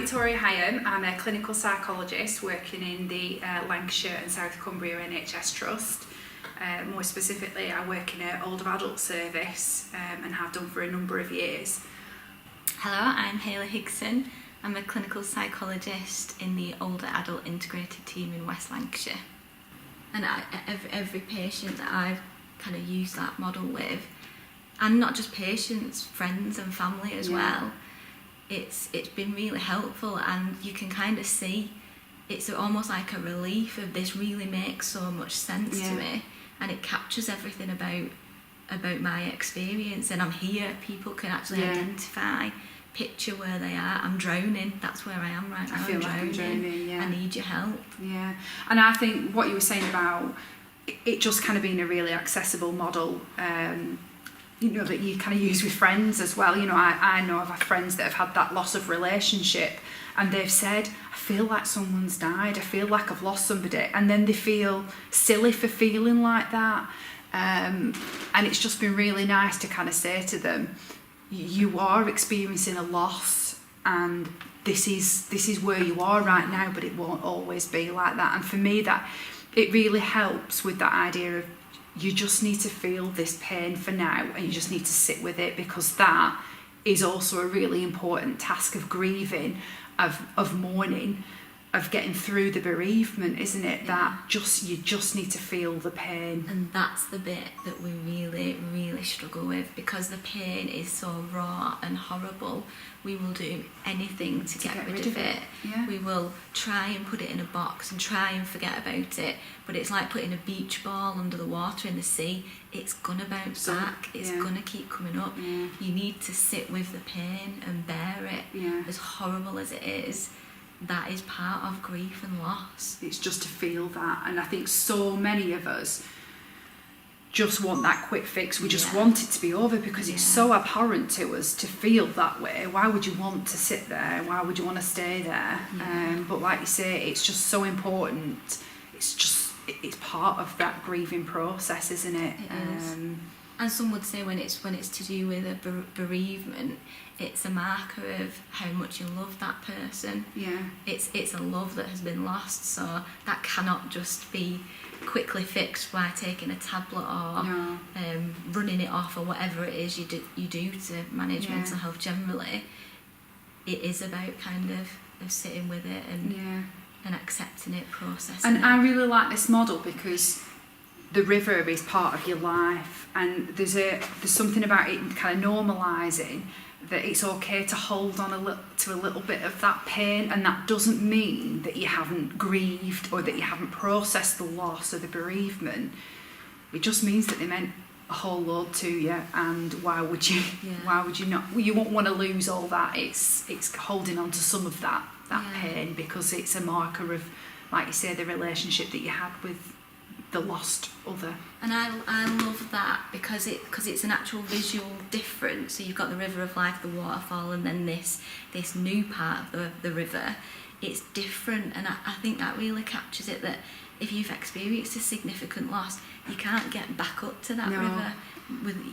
Victoria Hyam. I'm a clinical psychologist working in the Lancashire and South Cumbria NHS Trust. More specifically, I work in an older adult service and have done for a number of years. Hello, I'm Hayley Higson. I'm a clinical psychologist in the older adult integrated team in West Lancashire. And every patient that I've kind of used that model with, and not just patients, friends and family as well, it's been really helpful, and you can kind of see it's almost like a relief of this really makes so much sense to me, and it captures everything about my experience, and I'm here, people can actually identify, picture where they are. I'm drowning, that's where I am right now. I feel like I'm drowning, I need your help. Yeah, and I think what you were saying about it just kind of being a really accessible model, you know, that you kind of use with friends as well. You know, I know I've had friends that have had that loss of relationship, and they've said, I feel like someone's died, I feel like I've lost somebody, and then they feel silly for feeling like that. And it's just been really nice to kind of say to them, you are experiencing a loss, and this is where you are right now, but it won't always be like that. And for me, that it really helps with that idea of you just need to feel this pain for now, and you just need to sit with it, because that is also a really important task of grieving, of mourning, of getting through the bereavement, isn't it? That you just need to feel the pain. And that's the bit that we really struggle with, because the pain is so raw and horrible. We will do anything to get rid of it. Yeah. We will try and put it in a box and try and forget about it, but it's like putting a beach ball under the water in the sea. It's gonna bounce back, it's gonna keep coming up. You need to sit with the pain and bear it. As horrible as it is, that is part of grief and loss. It's just to feel that, and I think so many of us just want that quick fix. We just want it to be over, because it's so abhorrent to us to feel that way. Why would you want to sit there? Why would you want to stay there? But like you say, it's just so important. It's part of that grieving process, isn't it? It is. And some would say when it's to do with a bereavement, it's a marker of how much you love that person. Yeah. It's a love that has been lost, so that cannot just be quickly fixed by taking a tablet or running it off, or whatever it is you do to manage mental health generally. It is about kind of sitting with it and accepting it, processing it. And I really like this model, because the river is part of your life, and there's something about it kind of normalising that it's okay to hold on to a little bit of that pain, and that doesn't mean that you haven't grieved or that you haven't processed the loss or the bereavement. It just means that they meant a whole load to you, and why would you not? You won't want to lose all that. It's holding on to some of that pain, because it's a marker of, like you say, the relationship that you had with the lost other. And I love that, because it's an actual visual difference. So you've got the river of life, the waterfall, and then this new part of the river. It's different, and I think that really captures it, that if you've experienced a significant loss, you can't get back up to that river.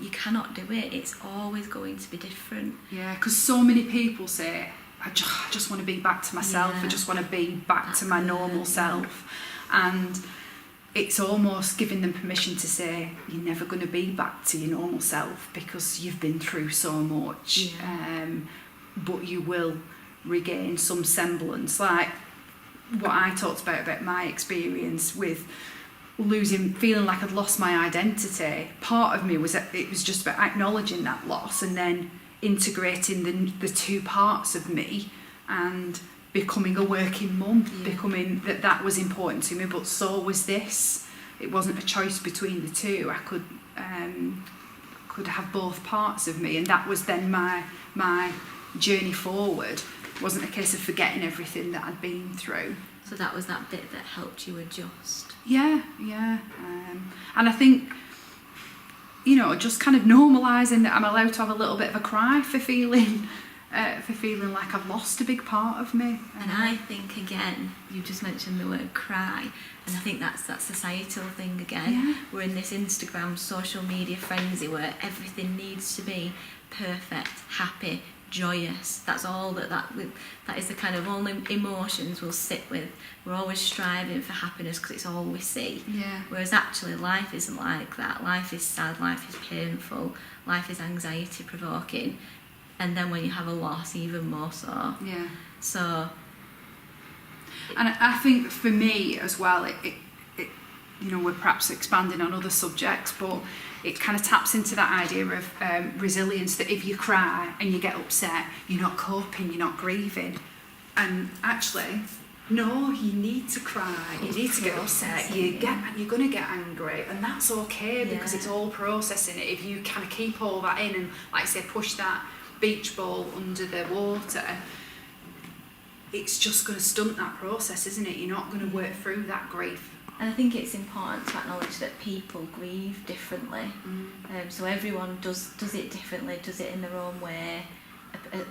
You cannot do it. It's always going to be different. Yeah, because so many people say, I just want to be back to myself. I just want to be back to my normal self. And it's almost giving them permission to say, you're never going to be back to your normal self, because you've been through so much. But you will regain some semblance. Like what I talked about my experience with feeling like I'd lost my identity. Part of me was just about acknowledging that loss, and then integrating the two parts of me, and becoming a working mum, becoming that was important to me, but so was this. It wasn't a choice between the two. I could have both parts of me, and that was then my journey forward. It wasn't a case of forgetting everything that I'd been through. So that was that bit that helped you adjust. Yeah. And I think, you know, just kind of normalising that I'm allowed to have a little bit of a cry for feeling like I've lost a big part of me. And I think, again, you just mentioned the word cry, and I think that's that societal thing again. We're in this Instagram social media frenzy where everything needs to be perfect, happy, joyous. That's all that is the kind of only emotions we'll sit with. We're always striving for happiness because it's all we see. Yeah. Whereas actually life isn't like that. Life is sad, life is painful, life is anxiety provoking, and then when you have a loss, even more so. Yeah. So, and I think for me as well, it you know, we're perhaps expanding on other subjects, but it kind of taps into that idea of resilience, that if you cry and you get upset, you're not coping, you're not grieving. And actually, no, you need to cry, you need to get upset, you're going to get angry, and that's okay, because it's all processing it. If you kind of keep all that in and, like I say, push that beach ball under the water, it's just going to stunt that process, isn't it? You're not going to work through that grief. And I think it's important to acknowledge that people grieve differently. So everyone does it differently, does it in their own way.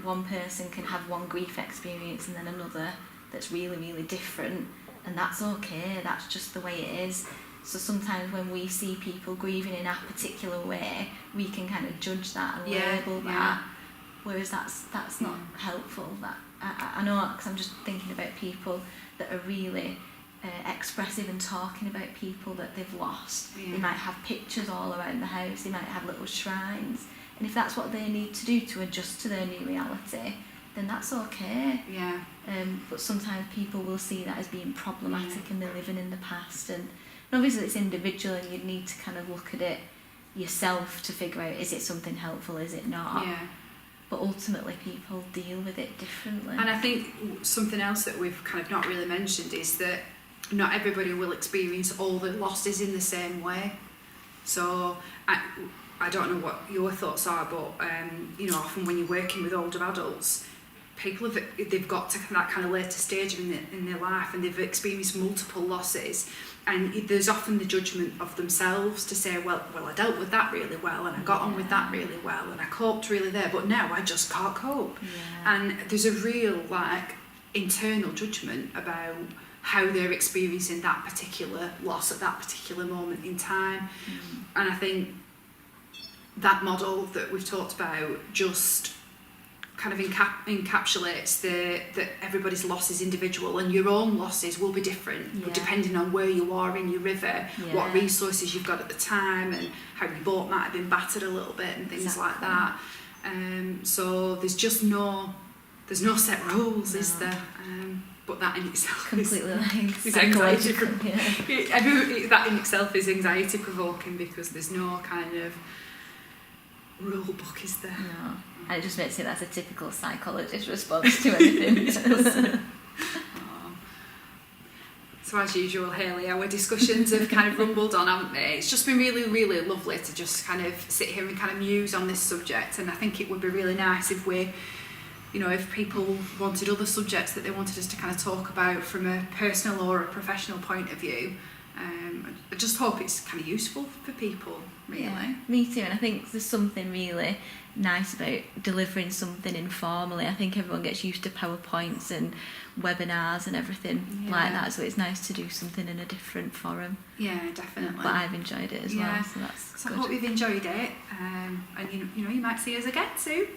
One person can have one grief experience and then another that's really, really different, and that's okay, that's just the way it is. So sometimes when we see people grieving in a particular way, we can kind of judge that and label that, whereas that's not helpful. That I know, because I'm just thinking about people that are really expressive and talking about people that they've lost. They might have pictures all around the house, they might have little shrines, and if that's what they need to do to adjust to their new reality, then that's okay. But sometimes people will see that as being problematic and they're living in the past, and obviously it's individual, and you'd need to kind of look at it yourself to figure out, is it something helpful, is it not? But ultimately people deal with it differently. And I think something else that we've kind of not really mentioned is that not everybody will experience all the losses in the same way. So I don't know what your thoughts are, but you know, often when you're working with older adults, people they've got to that kind of later stage in their life, and they've experienced multiple losses, and there's often the judgment of themselves to say, well I dealt with that really well, and I got on with that really well, and I coped really there, but now I just can't cope. And there's a real like internal judgment about how they're experiencing that particular loss at that particular moment in time. And I think that model that we've talked about just kind of encapsulates that everybody's loss is individual, and your own losses will be different depending on where you are in your river, what resources you've got at the time, and how your boat might have been battered a little bit and things like that. So there's set rules, is there? But that in itself is anxiety that in itself is anxiety provoking, because there's no kind of rule book, is there? No. And it just makes it that's a typical psychologist response to anything. So as usual, Hayley, our discussions have kind of rumbled on, haven't they? It's just been really, really lovely to just kind of sit here and kind of muse on this subject, and I think it would be really nice if if people wanted other subjects that they wanted us to kind of talk about from a personal or a professional point of view. I just hope it's kind of useful for people, really. Yeah, me too, and I think there's something really nice about delivering something informally. I think everyone gets used to PowerPoints and webinars and everything like that, so it's nice to do something in a different forum. Yeah, definitely. But I've enjoyed it as well, so that's good. I hope you've enjoyed it, and you might see us again soon.